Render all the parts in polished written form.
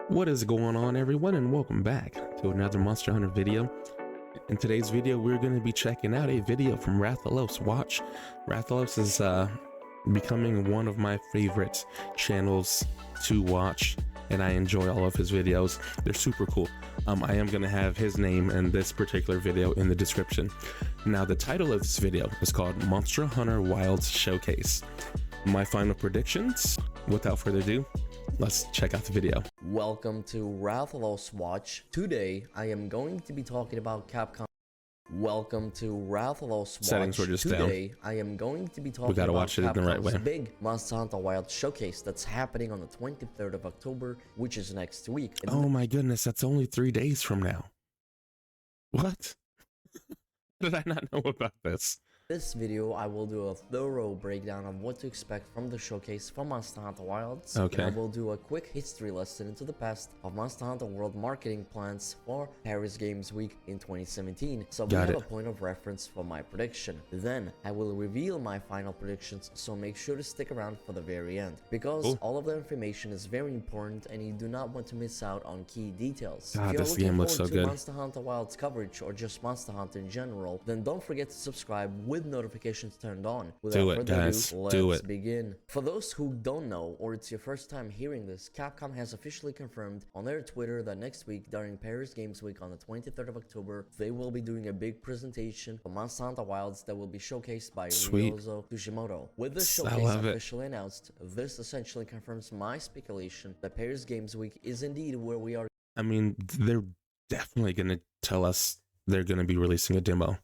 What is going on, everyone, and welcome back to another Monster Hunter video. In today's video, we're going to be checking out a video from Rathalos. Watch. Rathalos is becoming one of my favorite channels to watch, and I enjoy all of his videos. They're super cool. I am going to have his name and this particular video in the description. Now, the title of this video is called Monster Hunter Wilds Showcase. My final predictions, without further ado, let's check out the video. Welcome to Rathalos Watch. Today, I am going to be talking about Capcom. Welcome to Rathalos Watch. Settings were just Today, down. I am going to be talking gotta about watch it in the right way. Capcom's big Monster Hunter Wilds Showcase that's happening on the 23rd of October, which is next week. And Oh my goodness, that's only 3 days from now. What? Did I not know about this? this video, I will do a thorough breakdown of what to expect from the showcase for Monster Hunter Wilds. Okay. And I will do a quick history lesson into the past of Monster Hunter World marketing plans for Paris Games Week in 2017. So we have a point of reference for my prediction. Then I will reveal my final predictions, so make sure to stick around for the very end, because all of the information is very important and you do not want to miss out on key details. God, if you're this looking game looks forward so to good. Monster Hunter Wilds coverage or just Monster Hunter in general, then don't forget to subscribe with notifications turned on. Do it, guys. Do it. Let's begin. For those who don't know, or it's your first time hearing this, Capcom has officially confirmed on their Twitter that next week, during Paris Games Week on the 23rd of October, they will be doing a big presentation for Monster Hunter Wilds that will be showcased by Ryozo Tsushimoto. With this showcase officially announced, this essentially confirms my speculation that Paris Games Week is indeed where we are. I mean, they're definitely going to tell us they're going to be releasing a demo.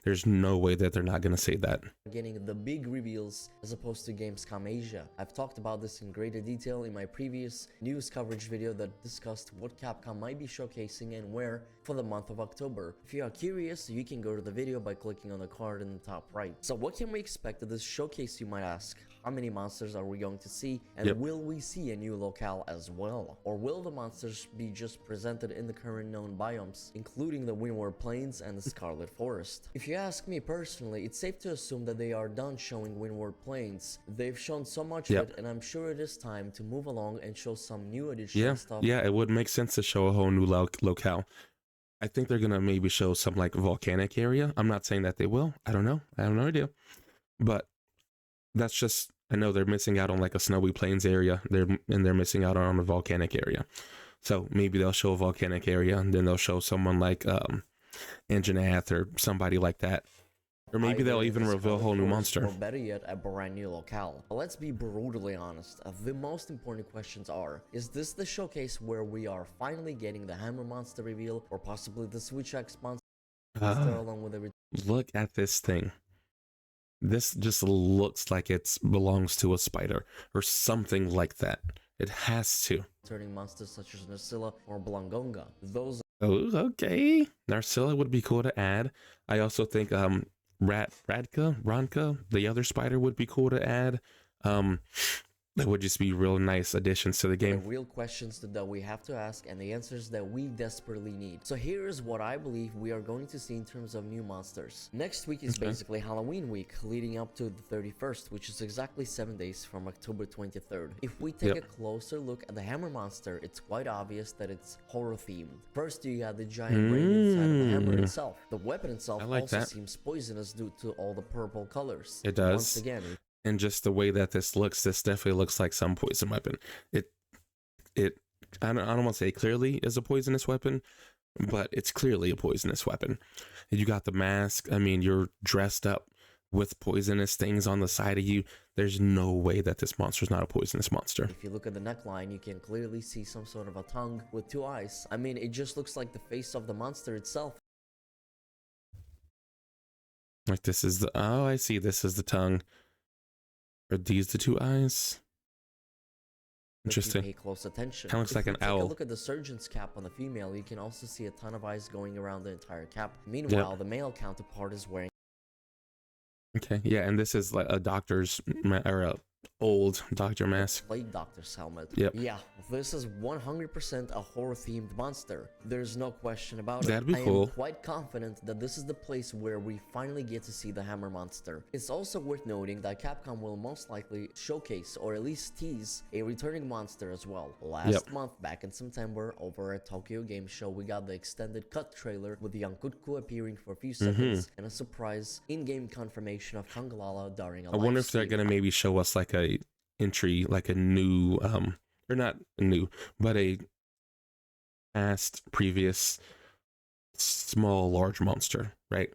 There's no way that they're not going to say that. Getting the big reveals as opposed to Gamescom Asia. I've talked about this in greater detail in my previous news coverage video that discussed what Capcom might be showcasing and where for the month of October. If you are curious, you can go to the video by clicking on the card in the top right. So what can we expect at this showcase, you might ask? How many monsters are we going to see? And will we see a new locale as well? Or will the monsters be just presented in the current known biomes, including the Windward Plains and the Scarlet Forest? If you ask me personally, it's safe to assume that they are done showing Windward Plains. They've shown so much of it, and I'm sure it is time to move along and show some new additional stuff. Yeah, it would make sense to show a whole new locale. I think they're gonna maybe show some like volcanic area. I'm not saying that they will. I don't know. I have no idea. But that's just, I know they're missing out on like a snowy plains area. They're missing out on a volcanic area. So maybe they'll show a volcanic area, and then they'll show someone like Anjanath or somebody like that. Or maybe they'll even reveal a whole new monster. Or better yet, a brand new locale. But let's be brutally honest. The most important questions are, is this the showcase where we are finally getting the Hammer monster reveal, or possibly the Switch X monster along with the... Look at this thing. This just looks like it belongs to a spider or something like that. It has to. Turning monsters such as Narcilla or Blangonga. Those... Oh, okay. Narcilla would be cool to add. I also think Ranka, the other spider, would be cool to add. That would just be real nice additions to the game. Real questions that we have to ask, and the answers that we desperately need. So here's what I believe we are going to see in terms of new monsters. Next week is basically Halloween week, leading up to the 31st, which is exactly 7 days from October 23rd. If we take a closer look at the Hammer monster, it's quite obvious that it's horror themed. First, you got the giant brain inside of the hammer itself. The weapon itself also seems poisonous due to all the purple colors. It does. Once again, and just the way that this looks, this definitely looks like some poison weapon. I don't want to say clearly is a poisonous weapon, but it's clearly a poisonous weapon. And you got the mask. I mean, you're dressed up with poisonous things on the side of you. There's no way that this monster is not a poisonous monster. If you look at the neckline, you can clearly see some sort of a tongue with 2 eyes. I mean, it just looks like the face of the monster itself. Like this is the, oh, I see. This is the tongue. Are these the 2 eyes? Interesting. Pay close attention. Kind of looks like an owl. Take a look at the surgeon's cap on the female. You can also see a ton of eyes going around the entire cap. Meanwhile, the male counterpart is wearing... Okay, yeah, and this is like a doctor's or a old Dr. Mask. Plague Doctor's helmet. Yep. Yeah, this is 100% a horror-themed monster. There's no question about it. That'd be I cool. am quite confident that this is the place where we finally get to see the hammer monster. It's also worth noting that Capcom will most likely showcase or at least tease a returning monster as well. Last month, back in September, over at Tokyo Game Show, we got the extended cut trailer with the Yankutku appearing for a few seconds and a surprise in-game confirmation of Kangalala during a I wonder if they're livestream. gonna maybe show us like a entry, like a new or not new, but a past previous small large monster, right?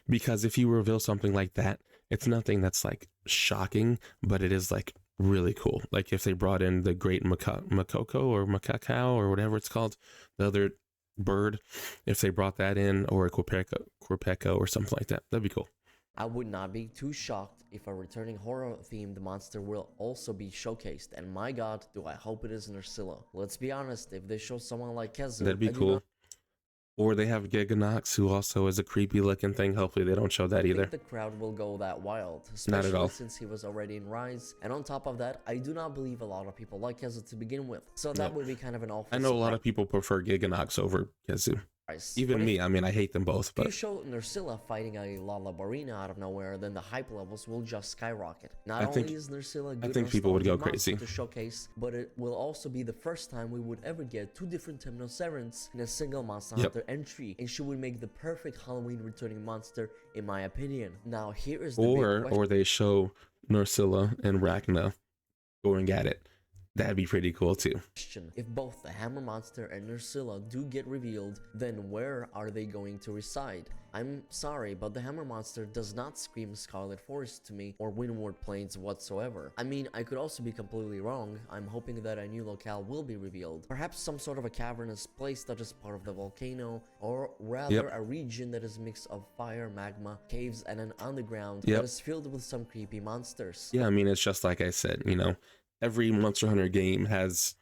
Because if you reveal something like that, it's nothing that's like shocking, but it is like really cool. Like if they brought in the great makoko or makakao or whatever it's called, the other bird, if they brought that in, or a corpeko or something like that, that'd be cool. I would not be too shocked if a returning horror-themed monster will also be showcased, and my god, do I hope it is Nursilla. Let's be honest, if they show someone like Kezu, That'd be cool. Or they have Giganox, who also is a creepy looking thing. Hopefully they don't show that either. I think the crowd will go that wild, Not at all. especially since he was already in Rise, and on top of that, I do not believe a lot of people like Kezu to begin with, so that would be kind of an awful I know a lot of people prefer Giganox over Kezu. surprise. Even But me, I mean, I hate them both, if you but show Nursilla fighting a Lalabarina out of nowhere, then the hype levels will just skyrocket. I Not think- only is Nursilla a good think people would go nostalgia monster crazy. to showcase, but it will also be the first time we would ever get two different Temnocerans in a single Monster Hunter entry, and she would make the perfect Halloween returning monster, in my opinion. Now here is the big question. or they show Nursilla and Rachna going at it. That'd be pretty cool too. If both the Hammer Monster and Nursilla do get revealed, then where are they going to reside? I'm sorry, but the Hammer Monster does not scream Scarlet Forest to me or Windward Plains whatsoever. I mean, I could also be completely wrong. I'm hoping that a new locale will be revealed. Perhaps some sort of a cavernous place that is part of the volcano, or rather a region that is a mix of fire, magma, caves, and an underground that is filled with some creepy monsters. Yeah, I mean, it's just like I said, you know, every Monster Hunter game has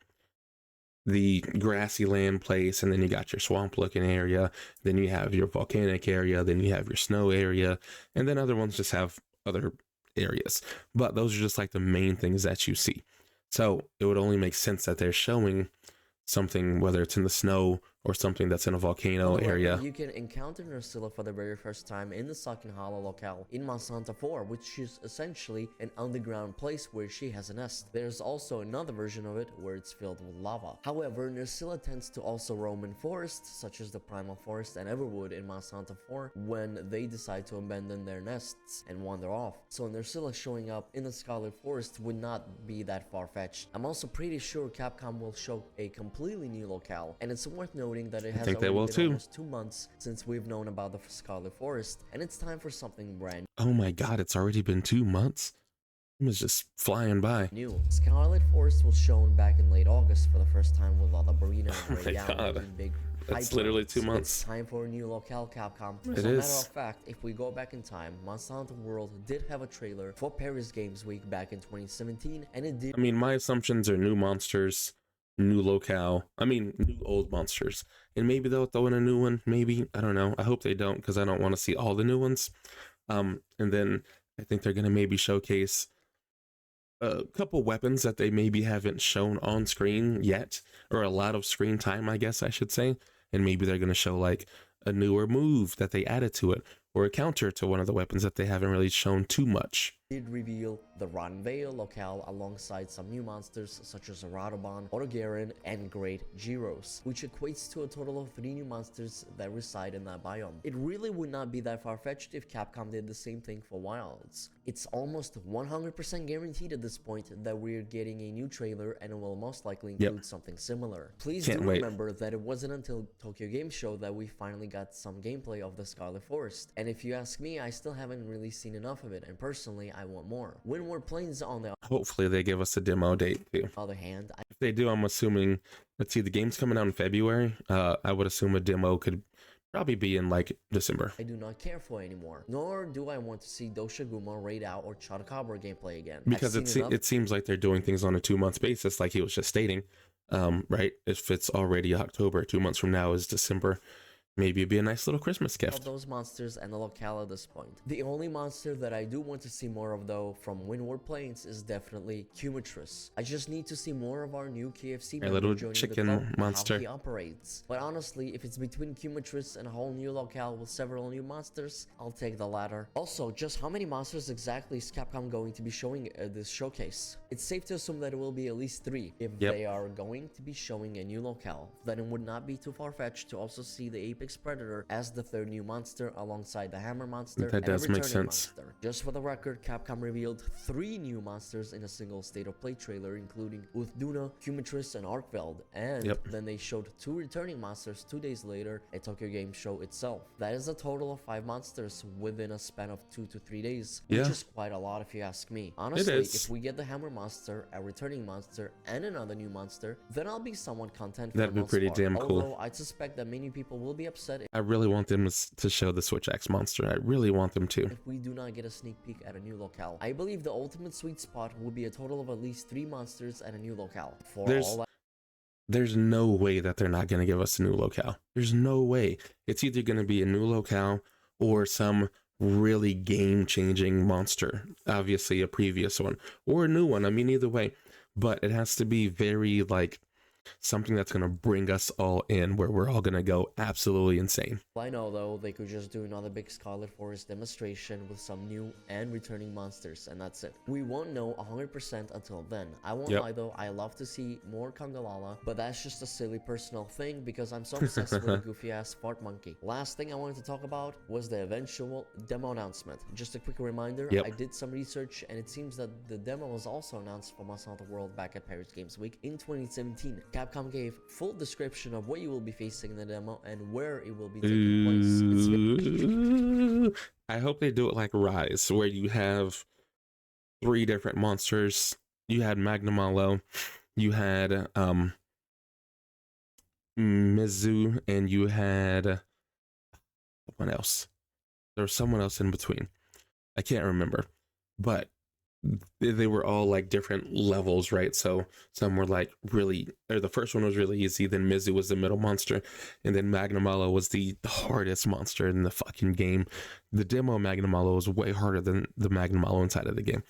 the grassy land place, and then you got your swamp looking area, then you have your volcanic area, then you have your snow area, and then other ones just have other areas. But those are just like the main things that you see. So it would only make sense that they're showing something, whether it's in the snow or something that's in a volcano area. You can encounter Nursilla for the very first time in the Sucking Hollow locale in Monster Hunter 4, which is essentially an underground place where she has a nest. There's also another version of it where it's filled with lava. However, Nursilla tends to also roam in forests, such as the Primal Forest and Everwood in Monster Hunter 4, when they decide to abandon their nests and wander off. So Nursilla showing up in the Scarlet Forest would not be that far-fetched. I'm also pretty sure Capcom will show a completely new locale, and it's worth noting that it has already been almost 2 months since we've known about the Scarlet Forest, and it's time for something brand Oh my god, it's already been 2 months. It was just flying by. new. Scarlet Forest was shown back in late August for the first time with Lalabarina and Oh my Rayan God. making big That's hype literally lines. 2 months. It's time for a new locale, Capcom. It As a matter is. of fact, if we go back in time, Monster Hunter World did have a trailer for Paris Games Week back in 2017, and it did I mean, my assumptions are new monsters, new locale. I mean, new old monsters. And maybe they'll throw in a new one. Maybe. I don't know. I hope they don't, because I don't want to see all the new ones. And then I think they're going to maybe showcase a couple weapons that they maybe haven't shown on screen yet, or a lot of screen time, I guess I should say. And maybe they're going to show like a newer move that they added to it, or a counter to one of the weapons that they haven't really shown too much. did reveal the Ranveil locale alongside some new monsters such as Radobon, Otogaron, and Great Gyros, which equates to a total of 3 new monsters that reside in that biome. It really would not be that far-fetched if Capcom did the same thing for Wilds. It's almost 100% guaranteed at this point that we're getting a new trailer, and it will most likely include something similar. Please do remember that it wasn't until Tokyo Game Show that we finally got some gameplay of the Scarlet Forest, and if you ask me, I still haven't really seen enough of it, and personally I want more. Windward Plains on the Hopefully they give us a demo date too. other hand, If they do, I'm assuming, let's see, the game's coming out in February. I would assume a demo could probably be in like December. I do not care for anymore, nor do I want to see Doshaguma, Raid Out, or Chotacabra gameplay again. Because it seems like they're doing things on a 2-month basis, like he was just stating, right? If it's already October, 2 months from now is December. Maybe it'd be a nice little Christmas of gift. those monsters and the locale at this point. The only monster that I do want to see more of though from Windward Plains is definitely Cumitris. I just need to see more of our new KFC A member little joining chicken the club, monster. how he operates. But honestly, if it's between Cumitris and a whole new locale with several new monsters, I'll take the latter. Also, just how many monsters exactly is Capcom going to be showing at this showcase? It's safe to assume that it will be at least 3 if they are going to be showing a new locale. Then it would not be too far-fetched to also see the Apex Predator as the 3rd new monster alongside the Hammer monster That and does a make returning sense. monster. Just for the record, Capcom revealed 3 new monsters in a single State of Play trailer, including Uthduna, Cumitris, and Arkveld, and then they showed 2 returning monsters 2 days later at Tokyo Game Show itself. That is a total of 5 monsters within a span of 2 to 3 days, which is quite a lot if you ask me. Honestly, if we get the Hammer monster, a returning monster, and another new monster, then I'll be somewhat content for That'd be pretty damn cool. Although I suspect that many people will be upset I really want them to show the Switch Axe monster. I really want them to. if we do not get a sneak peek at a new locale. I believe the ultimate sweet spot will be a total of at least 3 monsters and a new locale. There's no way that they're not going to give us a new locale. There's no way. It's either going to be a new locale or some really game-changing monster. Obviously a previous one or a new one. I mean, either way. But it has to be very, like, something that's going to bring us all in, where we're all going to go absolutely insane. I know though, they could just do another big Scarlet Forest demonstration with some new and returning monsters, and that's it. We won't know 100% until then. I won't lie though, I love to see more Kangalala, but that's just a silly personal thing because I'm so obsessed with a goofy ass fart monkey. Last thing I wanted to talk about was the eventual demo announcement. Just a quick reminder, I did some research and it seems that the demo was also announced for Monster Hunter World back at Paris Games Week in 2017. Capcom gave full description of what you will be facing in the demo and where it will be taking place. I hope they do it like Rise, where you have 3 different monsters. You had Magnamalo, you had Mizu, and you had someone else. There was someone else in between. I can't remember, but they were all like different levels, right? So some were like the first one was really easy, then Mizu was the middle monster, and then Magnamalo was the hardest monster in the fucking game. The demo Magnamalo was way harder than the Magnamalo inside of the game,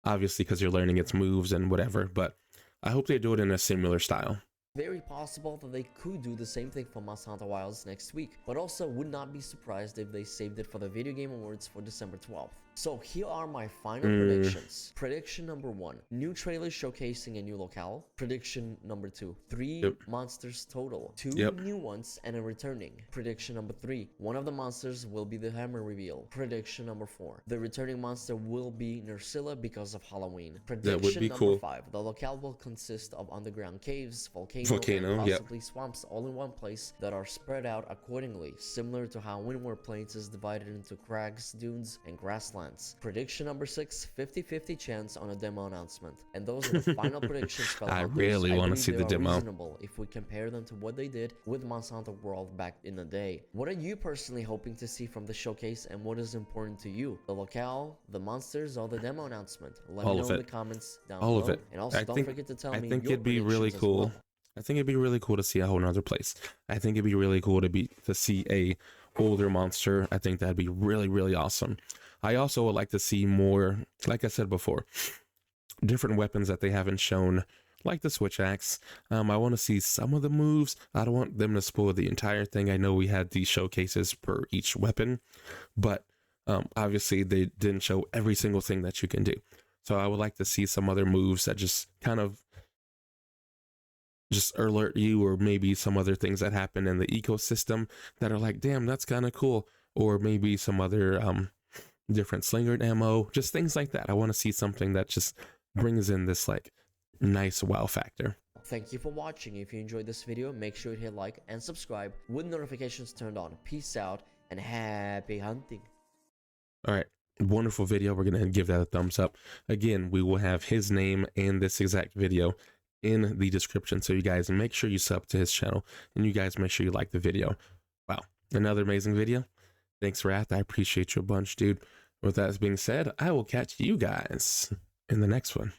obviously because you're learning its moves and whatever, but I hope they do it in a similar style. Very possible that they could do the same thing for Monster Hunter Wilds next week, but also would not be surprised if they saved it for the Video Game Awards for December 12th. So here are my final predictions. Prediction number 1, new trailer showcasing a new locale. Prediction number 2, 3 monsters total, 2 new ones and a returning. Prediction number 3, one of the monsters will be the Hammer reveal. Prediction number 4, the returning monster will be Nursilla because of Halloween. Prediction number 5, the locale will consist of underground caves, volcano and possibly swamps all in one place that are spread out accordingly, similar to how Windward Plains is divided into crags, dunes, and grasslands. Prediction number 6, 50-50 chance on a demo announcement. And those are the final predictions. I really want to see the demo. Reasonable if we compare them to what they did with Monster Hunter World back in the day. What are you personally hoping to see from the showcase, and what is important to you? The locale, the monsters, or the demo announcement? Let me know in the comments down below. All of it. And also don't forget to tell me. I think it'd be really cool. I think it'd be really cool to see a whole nother place. I think it'd be really cool to see a older monster. I think that'd be really, really awesome. I also would like to see more, like I said before, different weapons that they haven't shown, like the Switch Axe. I want to see some of the moves. I don't want them to spoil the entire thing. I know we had these showcases per each weapon, but obviously they didn't show every single thing that you can do. So I would like to see some other moves that just kind of just alert you, or maybe some other things that happen in the ecosystem that are like, damn, that's kind of cool. Or maybe some other different slinger ammo, just things like that. I want to see something that just brings in this like nice wow factor. Thank you for watching. If you enjoyed this video, make sure to hit like and subscribe with notifications turned on. Peace out and happy hunting. All right, wonderful video. We're gonna give that a thumbs up. Again, we will have his name and this exact video in the description, so you guys make sure you sub to his channel, and you guys make sure you like the video. Wow, another amazing video. Thanks, Wrath. I appreciate you a bunch, dude. With that being said, I will catch you guys in the next one.